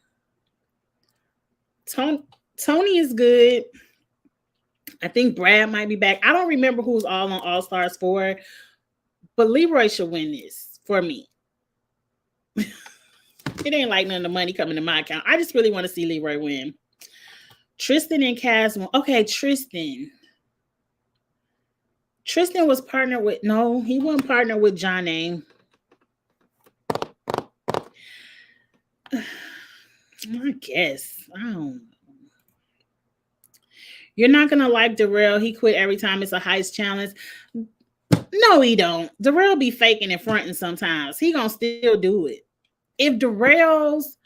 Tony is good. I think Brad might be back. I don't remember who's all on All Stars 4, but Leroy should win this for me. It ain't like none of the money coming to my account. I just really want to see Leroy win. Tristan and Kaz. Okay, Tristan. Tristan was partnered with, no, he wasn't partnered with Johnny. I guess. I don't know. You're not going to like Darrell. He quit every time it's a heist challenge. No, he don't. Darrell be faking and fronting sometimes. He going to still do it. If Darrell's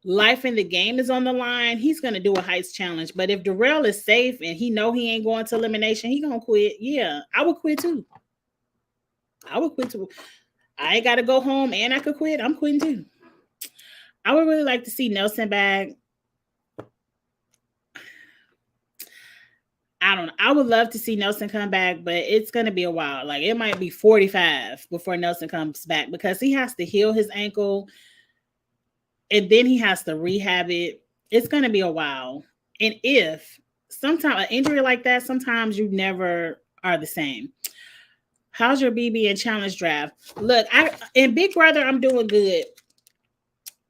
life in the game is on the line, he's going to do a heist challenge. But if Darrell is safe and he know he ain't going to elimination, he going to quit. Yeah, I would quit too. I ain't got to go home and I could quit. I'm quitting too. I would really like to see Nelson back. I don't know. I would love to see Nelson come back, but it's going to be a while. Like it might be 45 before Nelson comes back because he has to heal his ankle and then he has to rehab it. It's going to be a while. And if sometimes an injury like that, sometimes you never are the same. How's your BB and challenge draft? Look, in Big Brother, I'm doing good.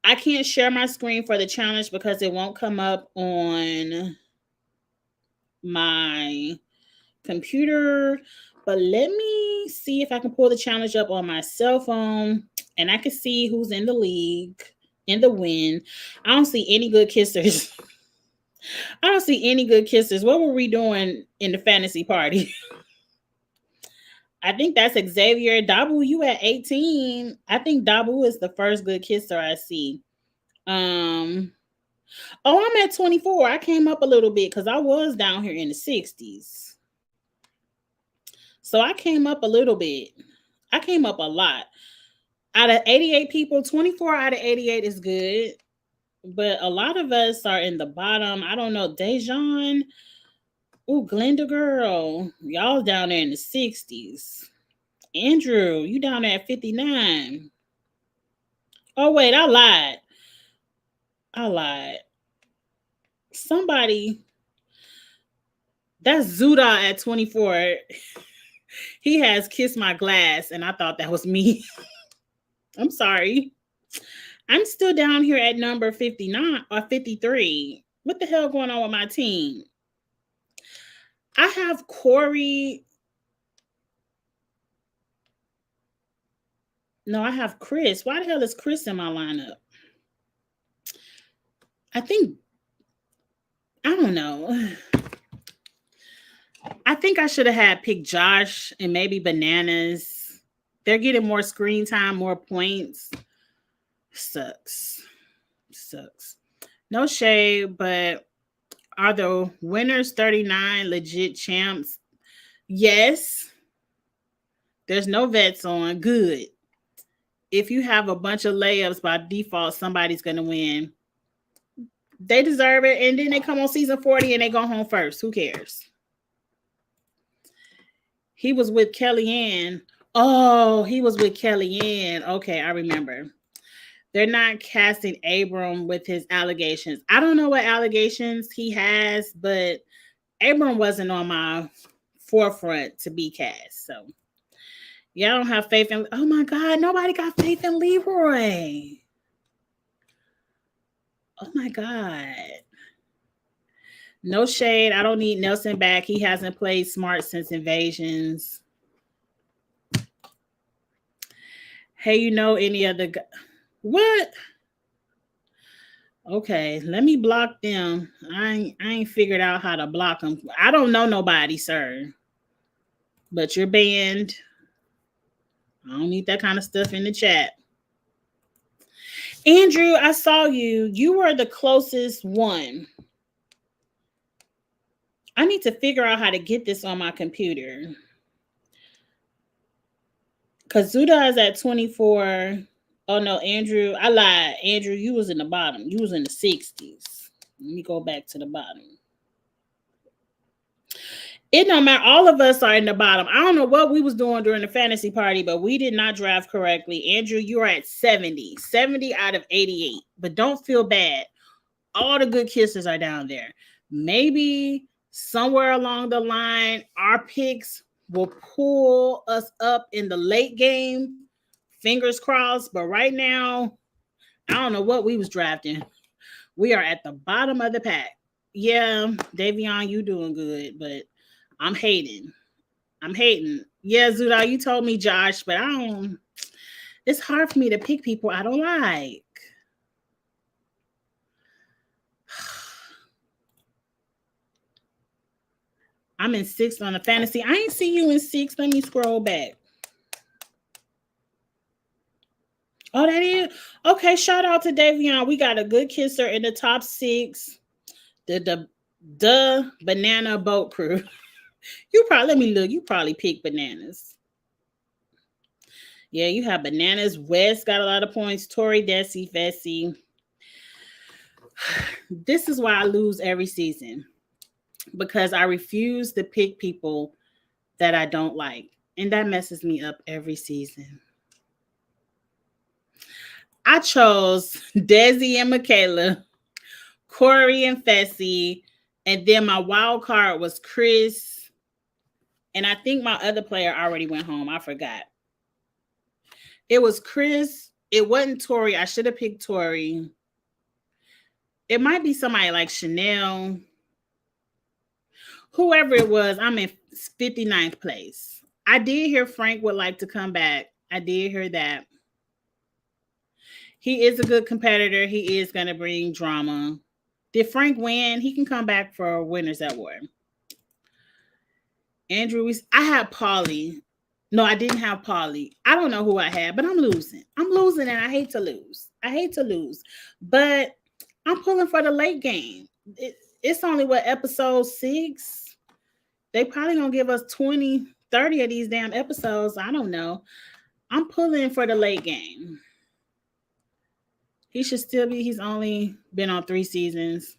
I can't share my screen for the challenge because it won't come up on my computer, but let me see if I can pull the challenge up on my cell phone and I can see who's in the league, in the win. I don't see any good kissers. I don't see any good kissers. What were we doing in the fantasy party? I think that's Xavier. Dabu, you at 18. I think Dabu is the first good kisser I see. Oh, I'm at 24. I came up a little bit because I was down here in the 60s. So I came up a little bit. I came up a lot. Out of 88 people, 24 out of 88 is good. But a lot of us are in the bottom. I don't know. Dejan. Ooh, Glenda girl. Y'all down there in the 60s. Andrew, you down there at 59. Oh, wait, I lied. Somebody, that's Zuda at 24. He has kissed my glass, and I thought that was me. I'm sorry. I'm still down here at number 59 or 53. What the hell going on with my team? I have Corey. No, I have Chris. Why the hell is Chris in my lineup? I don't know. I think I should have had picked Josh and maybe Bananas. They're getting more screen time, more points. Sucks. No shade, but Are the winners 39 legit champs? Yes. There's no vets on. Good. If you have a bunch of layups by default, somebody's going to win. They deserve it. And then they come on season 40 and they go home first. Who cares? He was with Kellyanne. Oh, he was with Kellyanne. Okay, I remember. They're not casting Abram with his allegations. I don't know what allegations he has, but Abram wasn't on my forefront to be cast. So, yeah, I don't have faith in. Oh my God, nobody got faith in Leroy. Oh my God. No shade. I don't need Nelson back. He hasn't played smart since Invasions. Hey, you know any other guy? What? Okay, let me block them. I ain't figured out how to block them. I don't know nobody, sir. But you're banned. I don't need that kind of stuff in the chat. Andrew, I saw you. You were the closest one. I need to figure out how to get this on my computer. Kazuda is at 24. Oh no, Andrew, I lied. Andrew, you was in the bottom. You was in the 60s. Let me go back to the bottom. It don't matter. All of us are in the bottom. I don't know what we was doing during the fantasy party, but we did not draft correctly. Andrew, you are at 70. 70 out of 88. But don't feel bad. All the good kissers are down there. Maybe somewhere along the line, our picks will pull us up in the late game. Fingers crossed. But right now, I don't know what we was drafting. We are at the bottom of the pack. Yeah, Davion, you doing good, but I'm hating. Yeah, Zuda, you told me Josh, but I don't. It's hard for me to pick people I don't like. I'm in 6th on the fantasy. I ain't see you in 6. Let me scroll back. Oh, that is okay. Shout out to Davion. We got a good kisser in the top 6. The banana boat crew. You probably let me look. You probably pick bananas. Yeah, you have bananas. West got a lot of points. Tori, Desi, Fessy. This is why I lose every season. Because I refuse to pick people that I don't like. And that messes me up every season. I chose Desi and Michaela, Corey and Fessy, and then my wild card was Chris. And I think my other player already went home. I forgot. It was Chris. It wasn't Tori. I should have picked Tori. It might be somebody like Chanel. Whoever it was, I'm in 59th place. I did hear Frank would like to come back. I did hear that. He is a good competitor. He is going to bring drama. Did Frank win? He can come back for Winners at War. Andrew, I had Paulie. No, I didn't have Paulie. I don't know who I had, but I'm losing. I'm losing, and I hate to lose. But I'm pulling for the late game. It's only episode 6? They probably gonna give us 20, 30 of these damn episodes. I don't know. I'm pulling for the late game. He should still be. He's only been on 3 seasons.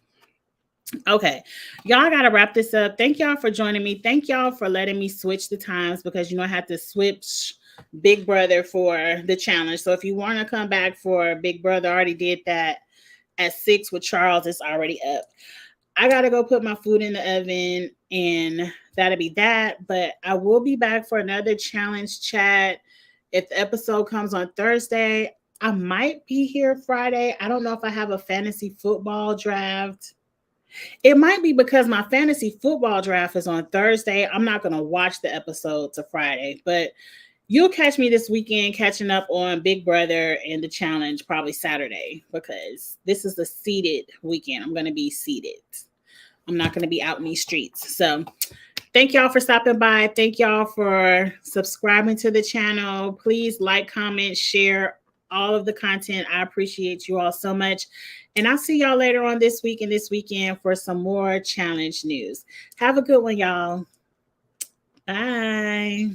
Okay, y'all gotta wrap this up. Thank y'all for joining me. Thank y'all for letting me switch the times because I had to switch Big Brother for the challenge. So if you want to come back for Big Brother, I already did that at 6 with Charles. It's already up. I gotta go put my food in the oven, and that'll be that. But I will be back for another challenge chat. If the episode comes on Thursday, I might be here Friday. I don't know if I have a fantasy football draft. It might be because my fantasy football draft is on Thursday. I'm not going to watch the episode to Friday, but you'll catch me this weekend catching up on Big Brother and the challenge probably Saturday because this is a seated weekend. I'm going to be seated. I'm not going to be out in these streets. So thank y'all for stopping by. Thank y'all for subscribing to the channel. Please like, comment, share all of the content. I appreciate you all so much. And I'll see y'all later on this week and this weekend for some more challenge news. Have a good one, y'all. Bye.